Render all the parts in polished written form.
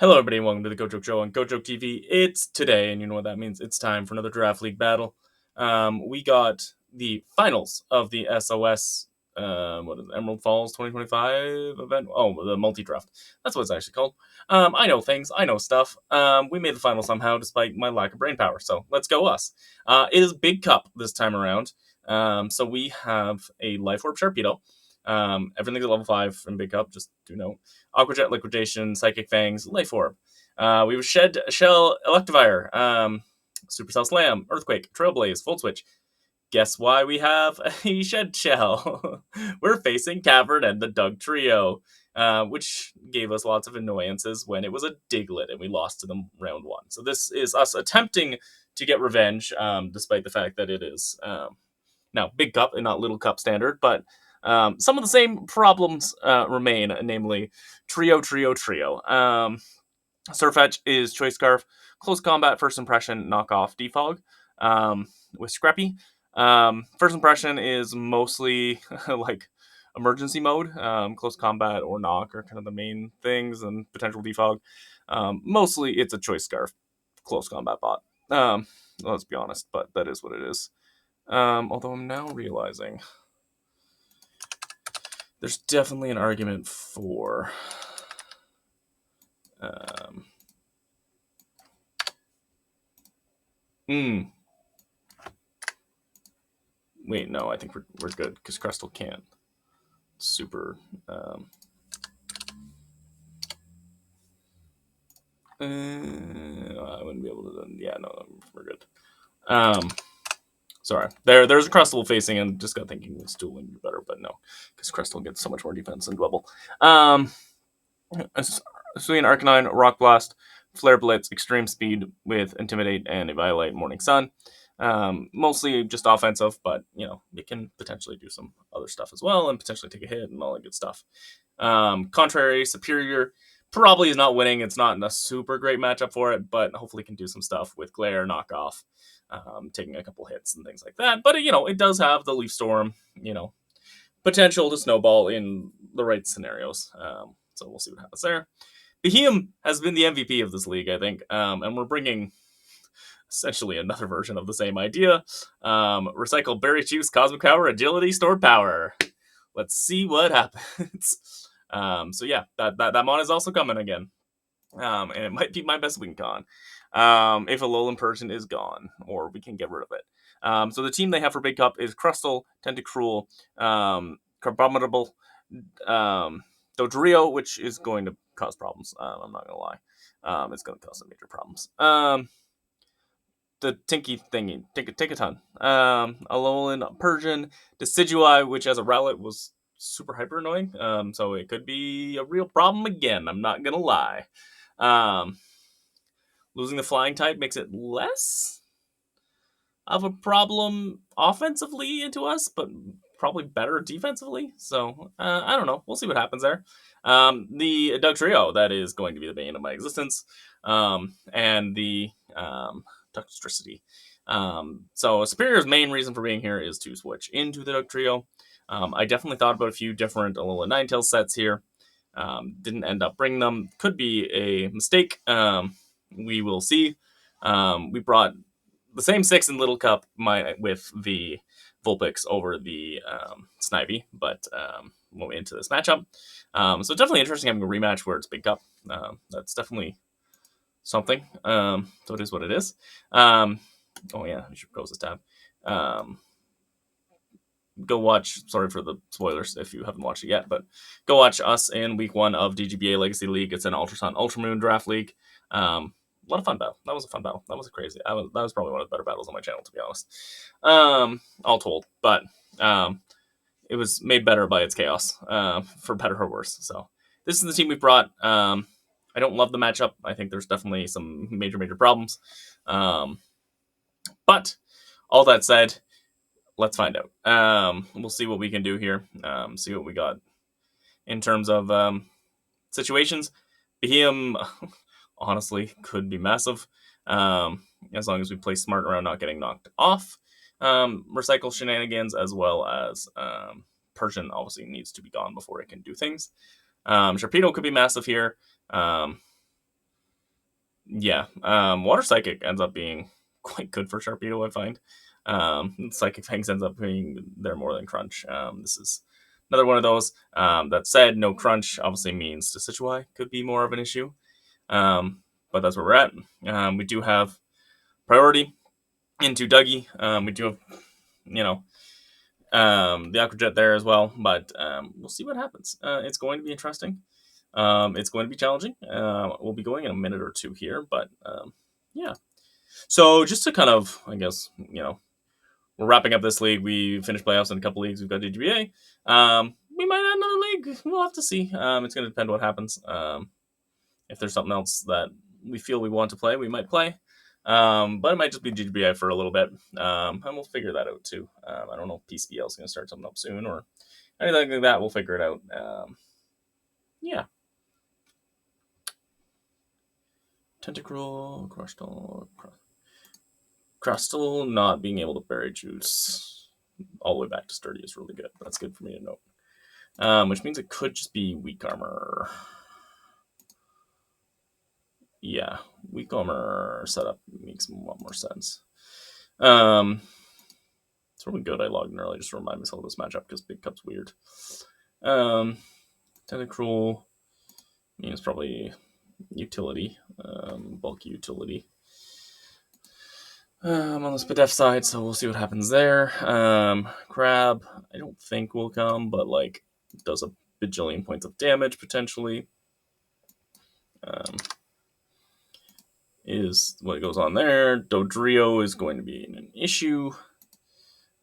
Hello, everybody, and welcome to the Gojo Show on Gojo TV. It's today, and you know what that means. It's time for another Draft League battle. We got the finals of the SOS, what is it, Emerald Falls 2025 event? Oh, the multi-draft. That's what it's actually called. I know things. I know stuff. We made the final somehow, despite my lack of brain power, so let's go us. It is Big Cup this time around. So we have a Life Orb Sharpedo. Everything's at level 5 in Big Cup, just do note. Aqua Jet, Liquidation, Psychic Fangs, Life Orb. We have Shed, Shell, Electivire, Supercell Slam, Earthquake, Trailblaze, Volt Switch. Guess why we have a Shed Shell? We're facing Cavern and the Doug Trio, which gave us lots of annoyances when it was a Diglett and we lost to them round 1. So this is us attempting to get revenge, despite the fact that it is now Big Cup and not Little Cup standard, but some of the same problems remain, namely Trio. Surfetch is Choice Scarf, Close Combat, First Impression, Knockoff, Defog with Scrappy. First Impression is mostly like emergency mode. Close Combat or Knock are kind of the main things, and potential Defog. Mostly it's a Choice Scarf, Close Combat bot. Let's be honest, but that is what it is. Although I'm now realizing there's definitely an argument for wait, no, I think we're good because Crystal can't super I wouldn't be able to. Yeah, no, we're good. Sorry, there's a Crystal facing, and just got thinking it's dueling be better, but no, because Crystal gets so much more defense than Dwebble. Suian Arcanine, Rock Blast, Flare Blitz, Extreme Speed with Intimidate and Evaluate Morning Sun. Mostly just offensive, but you know it can potentially do some other stuff as well, and potentially take a hit and all that good stuff. Contrary, Superior probably is not winning. It's not a super great matchup for it, but hopefully can do some stuff with Glare, Knockoff, taking a couple hits and things like that. But you know it does have the Leaf Storm, potential to snowball in the right scenarios. So we'll see what happens there. Behem has been the MVP of this league, I think, and we're bringing essentially another version of the same idea. Recycle Berry Juice, Cosmic Power, Agility, Stored Power. Let's see what happens. So yeah, that mon is also coming again. And it might be my best win con. If a Alolan Persian is gone, or we can get rid of it. So the team they have for Big Cup is Crustle, Tentacruel, Carbonable, Dodrio, which is going to cause problems. I'm not going to lie. It's going to cause some major problems. The Tinky thingy, Tinkaton, Alolan Persian, Decidueye, which as a Rowlet was super hyper annoying. So it could be a real problem again. I'm not going to lie. Losing the flying type makes it less of a problem offensively into us, but probably better defensively. So I don't know. We'll see what happens there. The Doug Trio, that is going to be the bane of my existence. And the Toxtricity. So Superior's main reason for being here is to switch into the Doug Trio. I definitely thought about a few different Alola Ninetales sets here. Didn't end up bringing them. Could be a mistake. We will see. We brought the same 6 in Little Cup with the Vulpix over the Snivy, but went into this matchup. So definitely interesting having a rematch where it's Big Cup. That's definitely something. So it is what it is. Oh yeah, I should close this tab. Go watch, sorry for the spoilers if you haven't watched it yet, but go watch us in week 1 of DGBA Legacy League. It's an Ultra Sun Ultra Moon draft league. A lot of fun battle. That was a fun battle. That was crazy. That was probably one of the better battles on my channel, to be honest. All told, but it was made better by its chaos, for better or worse. So this is the team we brought. I don't love the matchup. I think there's definitely some major problems. But all that said, let's find out. We'll see what we can do here. See what we got in terms of situations. Behem, honestly, could be massive. As long as we play smart around not getting knocked off. Recycle shenanigans, as well as Persian obviously needs to be gone before it can do things. Sharpedo could be massive here. Yeah, Water Psychic ends up being quite good for Sharpedo, I find. Psychic Fangs ends up being there more than Crunch. This is another one of those. That said, no Crunch obviously means Decidueye could be more of an issue. But that's where we're at. We do have priority into Dougie. We do have, you know, the Aquajet there as well, but we'll see what happens. It's going to be interesting. It's going to be challenging. We'll be going in a minute or two here, but yeah. So just to kind of, I guess, we're wrapping up this league. We finished playoffs in a couple leagues. We've got DGBA. We might add another league. We'll have to see. It's going to depend what happens. If there's something else that we feel we want to play, we might play. But it might just be GGBI for a little bit. And we'll figure that out too. I don't know if PCBL is going to start something up soon or anything like that. We'll figure it out. Yeah. Tentacruel, Crustal not being able to berry juice all the way back to sturdy is really good. That's good for me to note. Which means it could just be weak armor. Yeah, weak armor setup makes a lot more sense. It's really good I logged in early just to remind myself of this matchup because Big Cup's weird. Tentacruel means probably utility, bulky utility. On the Spadef side, so we'll see what happens there. Crab, I don't think will come, but like does a bajillion points of damage potentially. Is what goes on there. Dodrio is going to be an issue,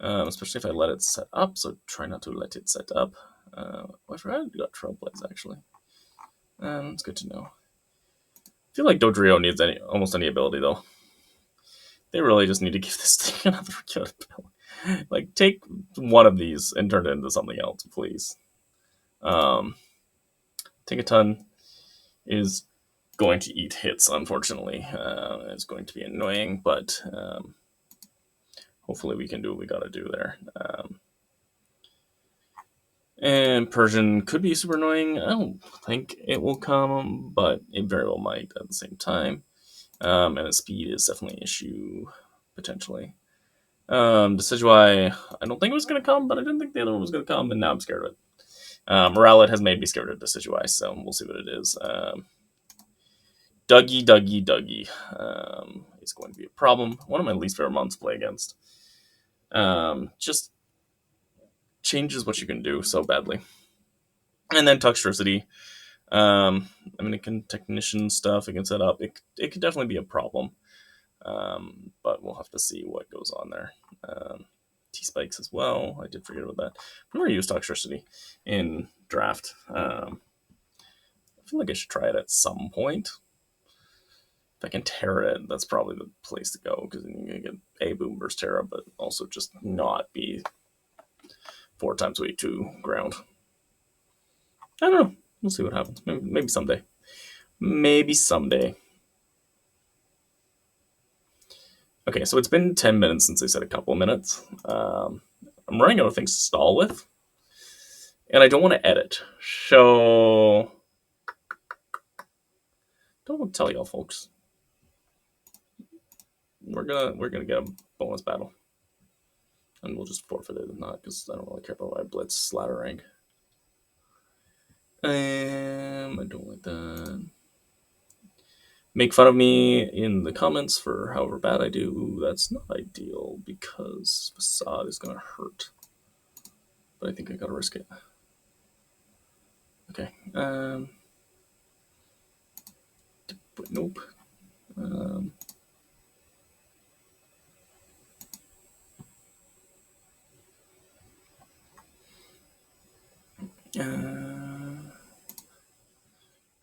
especially if I let it set up. So try not to let it set up. I forgot I got Trailblaze actually. It's good to know. I feel like Dodrio needs almost any ability though. They really just need to give this thing another good ability. Like take one of these and turn it into something else, please. Take a ton is going to eat hits, unfortunately. It's going to be annoying, but hopefully we can do what we got to do there. And Persian could be super annoying. I don't think it will come, but it very well might at the same time. And its speed is definitely an issue, potentially. Decidueye, I don't think it was going to come, but I didn't think the other one was going to come, and now I'm scared of it. Morality has made me scared of Decidueye, so we'll see what it is. Dougie. It's going to be a problem. One of my least favorite mons to play against. Just changes what you can do so badly. And then Toxtricity. I mean, it can technician stuff. It can set up. It could definitely be a problem. But we'll have to see what goes on there. T-Spikes as well. I did forget about that. I've never used Toxtricity in draft. I feel like I should try it at some point. If I can Terra it, that's probably the place to go because then you can get a Boom Burst Terra, but also just not be 4 times weight to ground. I don't know. We'll see what happens. Maybe someday. Maybe someday. Okay, so it's been 10 minutes since I said a couple of minutes. I'm running out of things to stall with. And I don't want to edit. So don't tell y'all folks. We're gonna get a bonus battle. And we'll just forfeit it if not, because I don't really care about my blitz slatter rank. I don't like that. Make fun of me in the comments for however bad I do. Ooh, that's not ideal because Facade is gonna hurt. But I think I gotta risk it. Okay. But nope.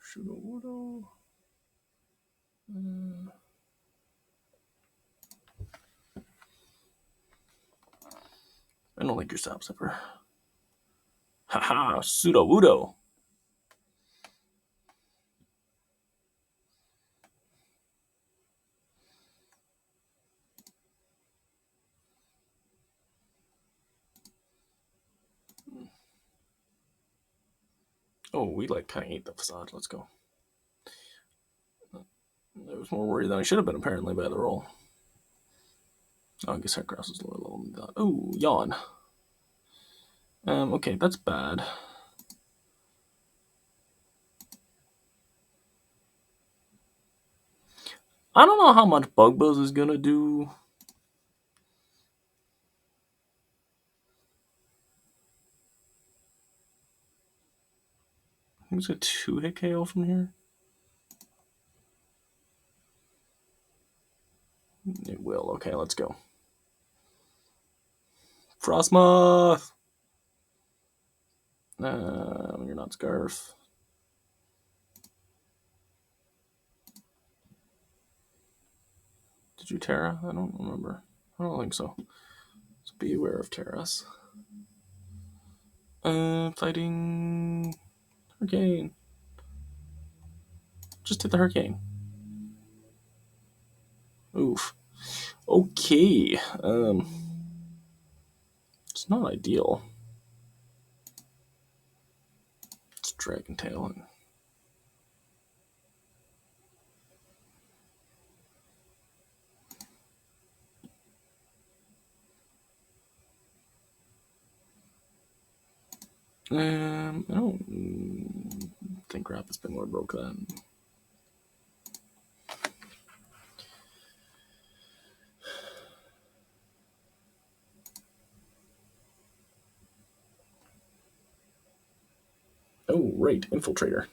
Shudowodo. I don't like your stop zipper. Haha, Sudowoodo. Oh, we like kind of ate the Facade. Let's go. was more worried than I should have been, apparently, by the roll. Oh, I guess Heracross is lower level than that. Oh, yawn. Okay, that's bad. I don't know how much Bug Buzz is gonna do. I think it's a 2-hit KO from here. It will. Okay, let's go. Frostmoth! You're not Scarf. Did you Terra? I don't remember. I don't think so. So be aware of Terras. Fighting Hurricane. Just hit the Hurricane. Oof. Okay. It's not ideal. It's Dragon Tail. I don't think Rapid Spin would have broke that. Oh, right, Infiltrator.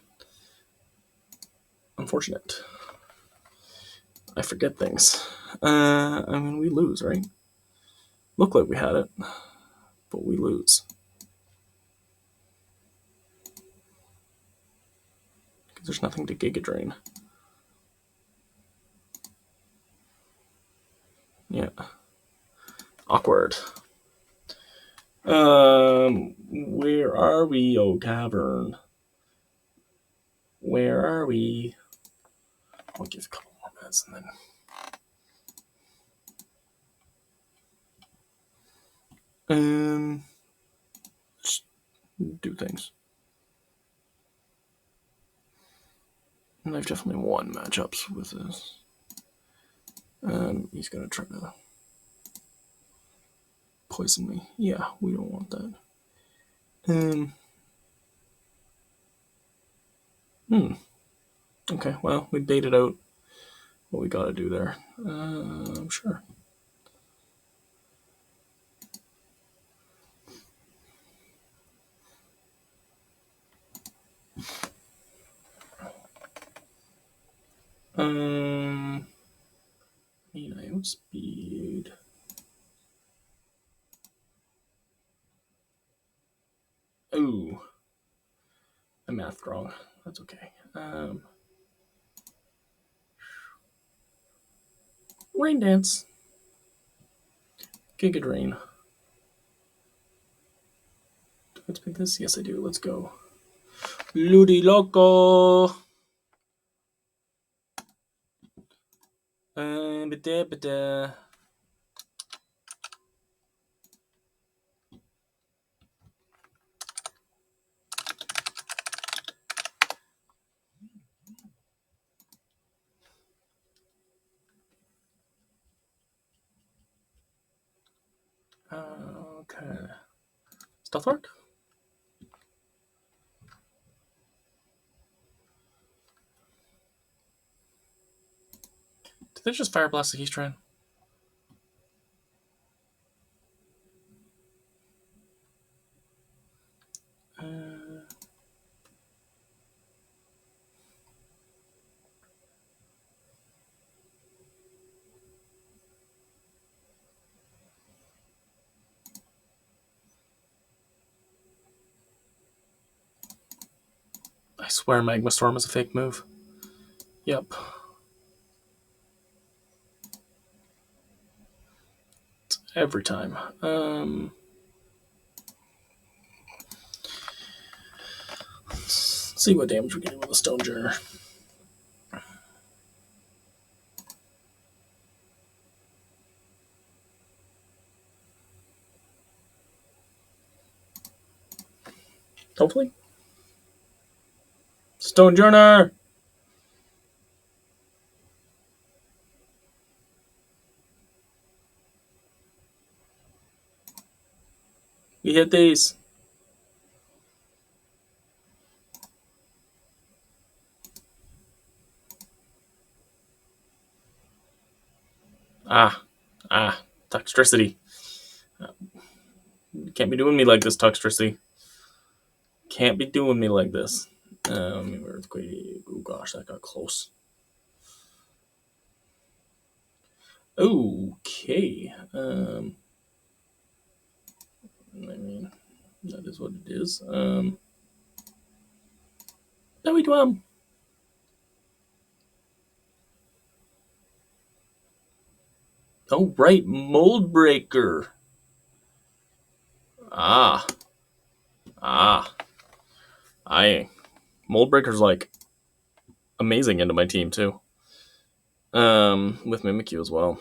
Unfortunate. I forget things. I mean, we lose, right? Looked like we had it, but we lose. Because there's nothing to Giga Drain. Yeah. Awkward. Where are we, oh Cavern? Where are we? I'll give a couple more minutes and then just do things. And I've definitely won matchups with this. He's gonna try to poison me. Yeah, we don't want that. Okay, well, we baited out what we gotta do there. Sure. I outspeed. Ooh. I mathed wrong. That's okay. Rain Dance. Giga Drain. Do I pick this? Yes, I do. Let's go. Ludi Loco. Bada. Okay. Stealth Arc? Did they just Fire Blast the Heatran? I swear Magma Storm is a fake move. Yep. Every time. Let's see what damage we get with a Stone Journer. Hopefully. Stone Journer! We hit these. Ah, toxicity. Can't be doing me like this, toxicity. Can't be doing me like this. Earthquake. Oh gosh, that got close. Okay. I mean, that is what it is. Now we do. Oh right, mold breaker. Ah, ah. I mold breaker's like amazing into my team too. With Mimikyu as well.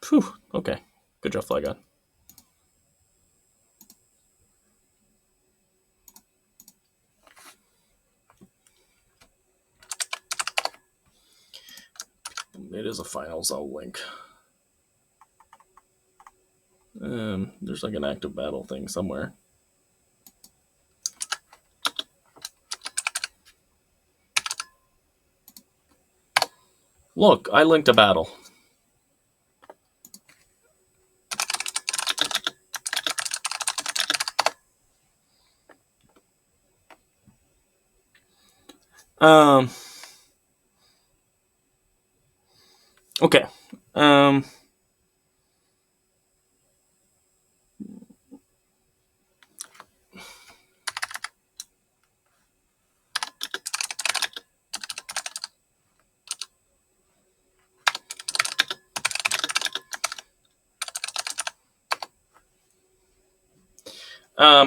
Phew. Okay. Good job, Flygon. It is a finals. I'll link. There's like an active battle thing somewhere. Look, I linked a battle. Um. Okay. Um.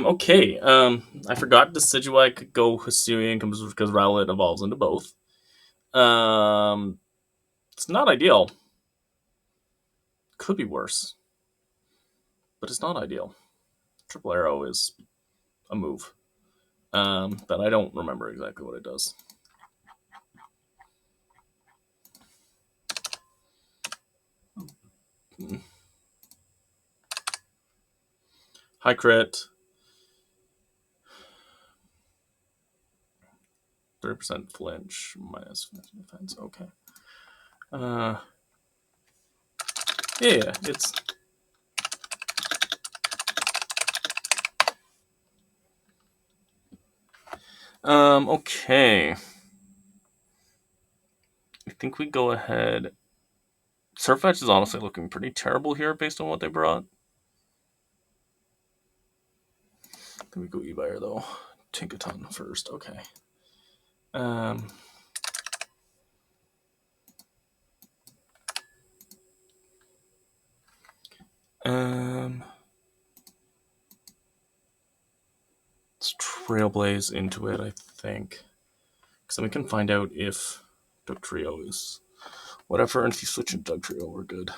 Okay. I forgot Decidueye could go Hisuian because Rowlet evolves into both. It's not ideal. Could be worse, but it's not ideal. Triple Arrow is a move. But I don't remember exactly what it does. High crit. 30% flinch minus defense. Okay. Yeah, it's. Okay. I think we go ahead. Surfetch is honestly looking pretty terrible here based on what they brought. Then we go Ebuyer though. Tinkaton first. Okay. Let's Trailblaze into it, I think. Because then we can find out if Dugtrio is whatever, and if you switch into Dugtrio, we're good.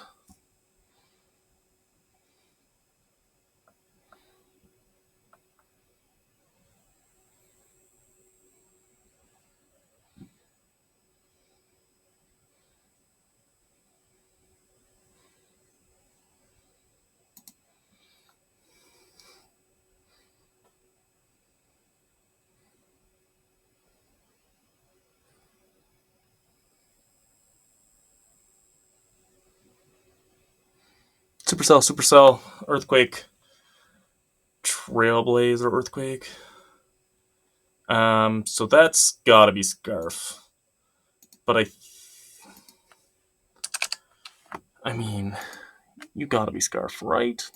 Supercell, Earthquake, Trailblaze or Earthquake. So that's gotta be Scarf. But I mean, you gotta be Scarf, right?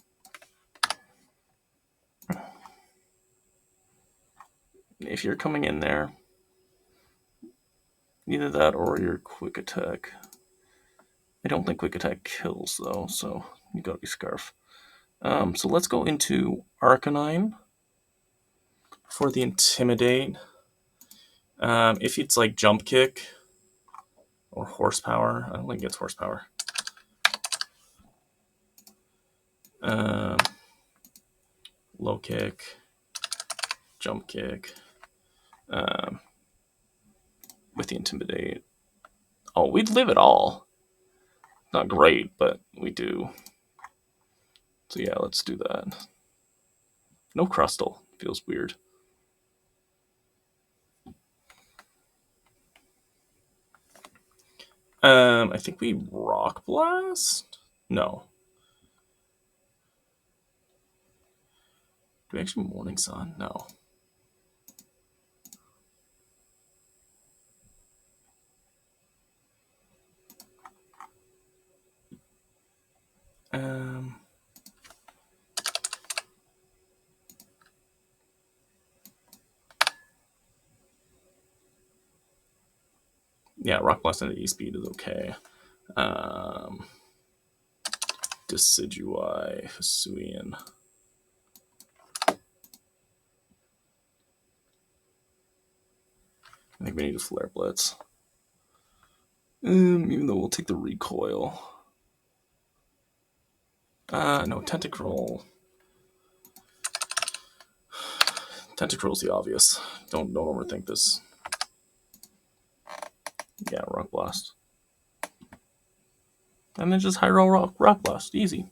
If you're coming in there, either that or your Quick Attack. I don't think Quick Attack kills though, so you gotta be Scarf. So let's go into Arcanine for the Intimidate. If it's like Jump Kick or Horsepower, I don't think it's Horsepower. Low Kick, Jump Kick, with the Intimidate. Oh, we'd live it all. Not great, but we do. So yeah, let's do that. No Crustle. Feels weird. I think we Rock Blast? No. Do we actually Morning Sun? No. Yeah, Rock Blast and E-Speed is okay. Decidueye, Hisuian. I think we need a Flare Blitz. Even though we'll take the recoil. No, Tentacruel. Tentacruel's the obvious. Don't overthink this. Yeah, Rock Blast. And then just Hyrule Rock Blast. Easy.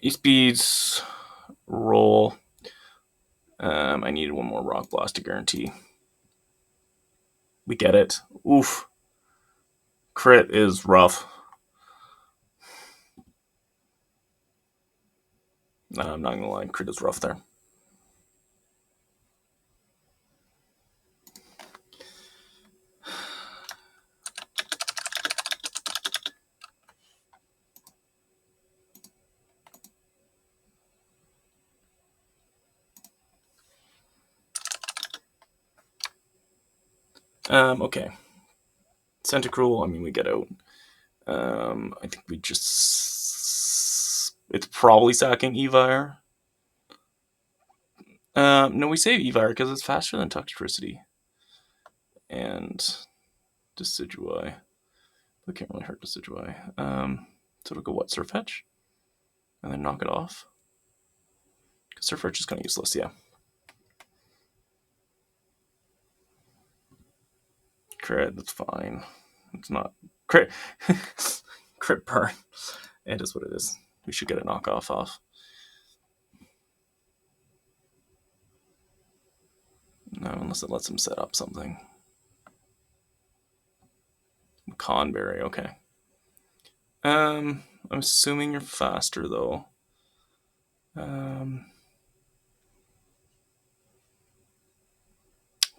E-Speeds roll. I needed one more Rock Blast to guarantee. We get it. Oof. Crit is rough. No, I'm not gonna lie. Crit is rough there. Okay. Tentacruel, I mean, we get out. I think we just... It's probably sacking Evire. No, we save Evire because it's faster than Toxtricity. And Decidueye. We can't really hurt Decidueye. So it'll go what? Surfetch? And then knock it off? Because Surfetch is kind of useless, yeah. Crit, that's fine. It's not... Crit! Crit burn. It is what it is. We should get a knockoff off. No, unless it lets him set up something. Conberry, okay. I'm assuming you're faster though.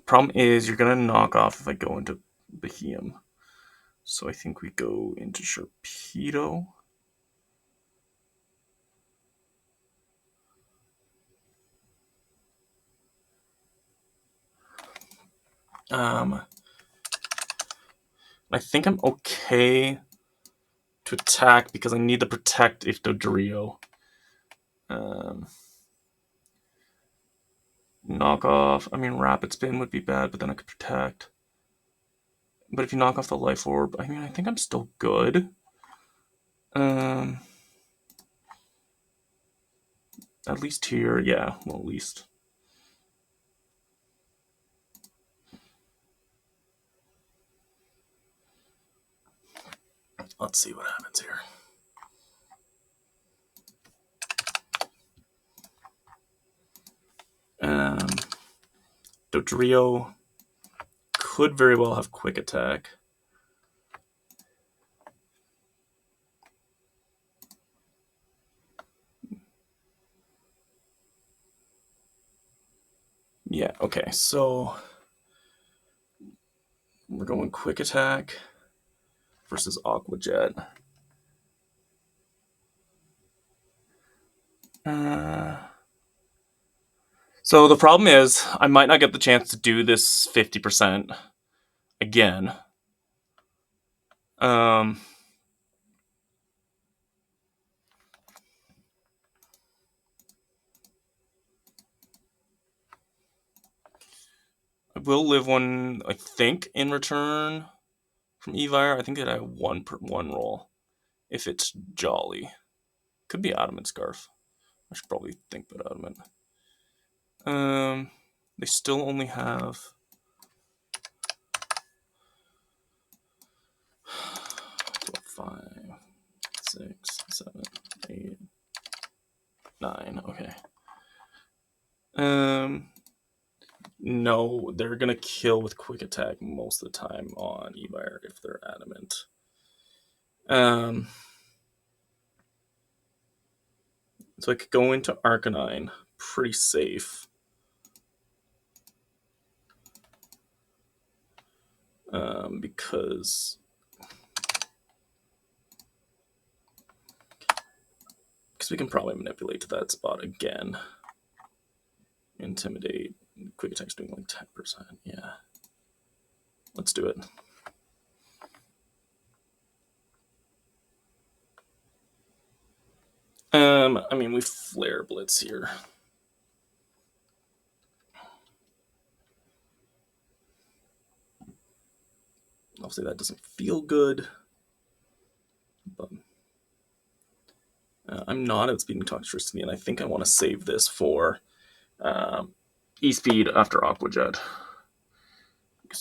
Problem is you're gonna knock off if I go into Behemoth. So I think we go into Sharpedo. I think I'm okay to attack because I need to protect if the Drio. Knock off. I mean, Rapid Spin would be bad, but then I could protect. But if you knock off the Life Orb, I mean, I think I'm still good. At least here, yeah. Well, at least. Let's see what happens here. Dodrio could very well have quick attack. Yeah, okay, so we're going quick attack versus Aqua Jet. So the problem is, I might not get the chance to do this 50% again. I will live one, I think, in return from Evire. I think that I have one roll. If it's Jolly. Could be Adamant Scarf. I should probably think about Adamant. They still only have 5, 6, 7, 8, 9. Okay. No, they're gonna kill with quick attack most of the time on Evire if they're adamant. So I could go into Arcanine, pretty safe. Because we can probably manipulate to that spot again. Intimidate. Quick attack's doing like 10%. Yeah. Let's do it. I mean, we Flare Blitz here. Obviously, that doesn't feel good. But I'm not outspeeding Toxtricity, and I think I want to save this for E-Speed after Aqua Jet.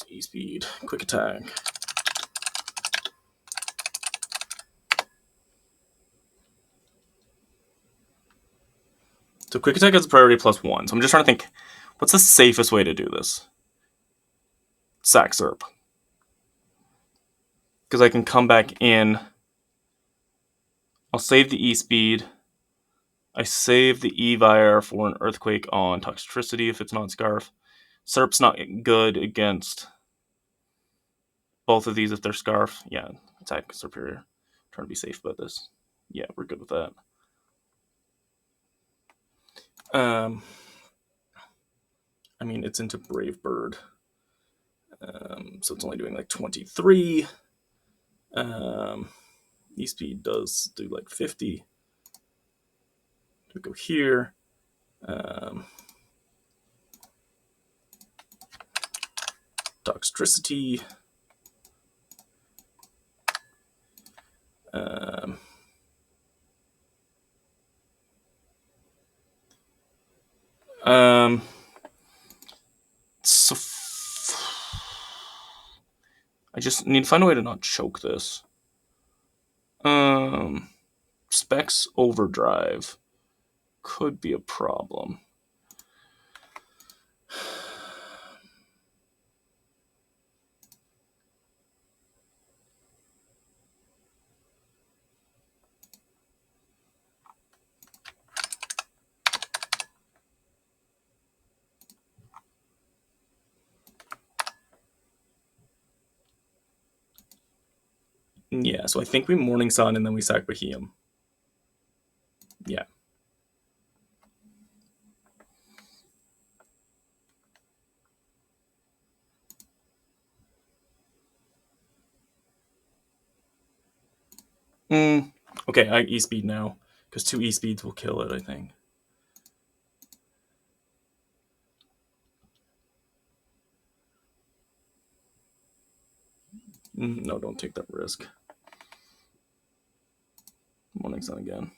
E-Speed, Quick Attack. So Quick Attack has a priority +1. So I'm just trying to think, what's the safest way to do this? Sack Serp. Because I can come back in. I'll save the E-Speed. I save the Evire for an Earthquake on Toxtricity if it's not Scarf. Serp's not good against both of these if they're Scarf. Yeah, attack superior. I'm trying to be safe about this. Yeah, we're good with that. I mean, it's into Brave Bird. So it's only doing like 23. E-Speed does do like 50. We go here. Toxtricity. So I just need to find a way to not choke this. Specs Overdrive could be a problem. Yeah, so I think we Morning Sun and then we sack Behemoth. Yeah. Okay, I E-Speed now, because 2 E-Speeds will kill it, I think. No, don't take that risk. Morning Sun again.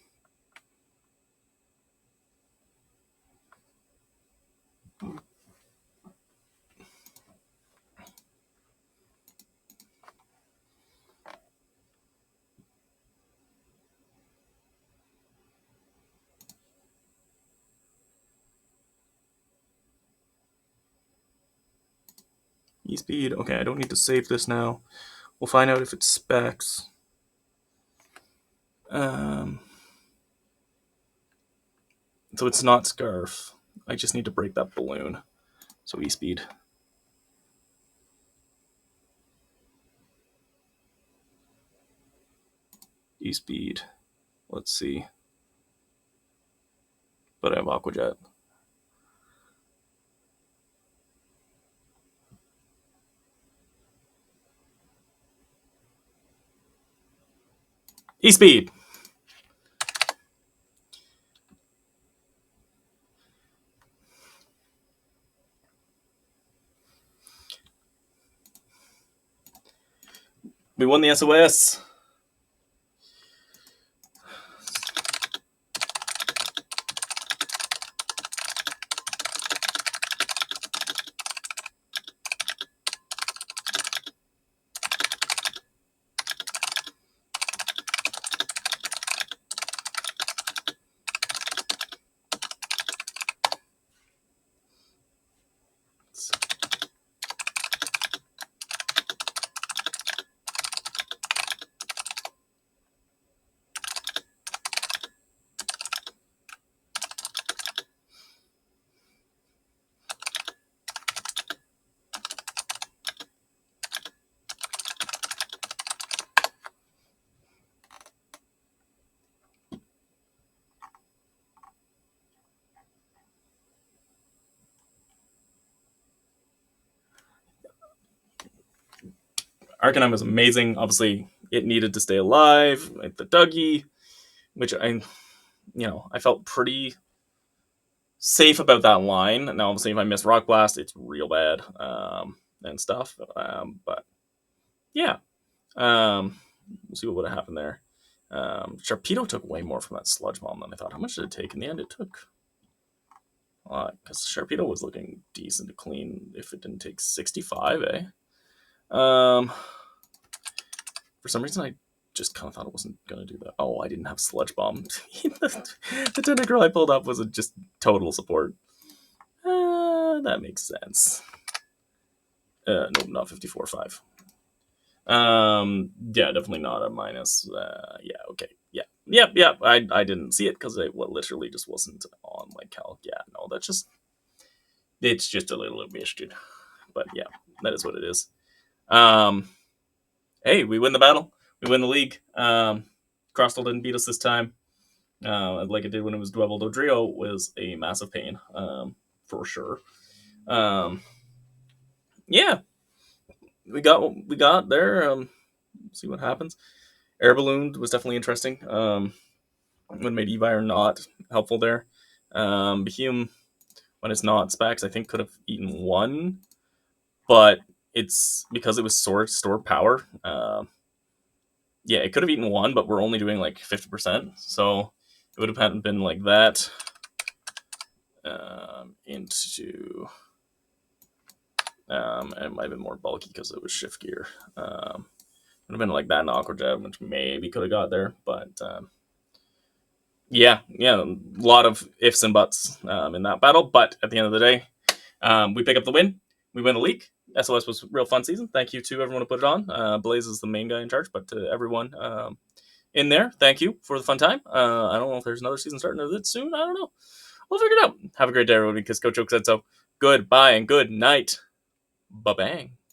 E-Speed. Okay, I don't need to save this now. We'll find out if it's specs. So it's not Scarf. I just need to break that balloon. So E-Speed. E-Speed. Let's see. But I have Aqua Jet. E-Speed. We won the SOS. Arcanine was amazing. Obviously, it needed to stay alive. Like the Dougie, which I felt pretty safe about that line. Now, obviously, if I miss Rock Blast, it's real bad and stuff. But yeah, we'll see what would have happened there. Sharpedo took way more from that Sludge Bomb than I thought. How much did it take? In the end, it took because Sharpedo was looking decent to clean if it didn't take 65, eh? For some reason, I just kind of thought it wasn't going to do that. Oh, I didn't have Sludge Bomb. The Tentacruel I pulled up was a just total support. That makes sense. No, not 54.5. Yeah, definitely not a minus. Yeah, okay. Yeah. I didn't see it because it literally just wasn't on my calc. Yeah, no, it's just a little misted. But yeah, that is what it is. Hey, we win the battle. We win the league. Crostal didn't beat us this time. Like it did when it was Dwebble. Dodrio was a massive pain, for sure. Yeah, we got what we got there. See what happens. Air Balloon was definitely interesting. Would made Evire not helpful there. Behemoth, when it's not specs, I think could have eaten one, but it's because it was store power. Yeah, it could have eaten one, but we're only doing like 50%, so it would have been like that. Into it might have been more bulky because it was shift gear. Would have been like that in Aqua Jet, which maybe could have got there, but yeah, a lot of ifs and buts in that battle. But at the end of the day, we pick up the win. We win the league. SOS was a real fun season. Thank you to everyone who put it on. Blaze is the main guy in charge, but to everyone in there, thank you for the fun time. I don't know if there's another season starting it soon. I don't know. We'll figure it out. Have a great day, everyone, because Coach Oak said so. Goodbye and good night. Ba-bang.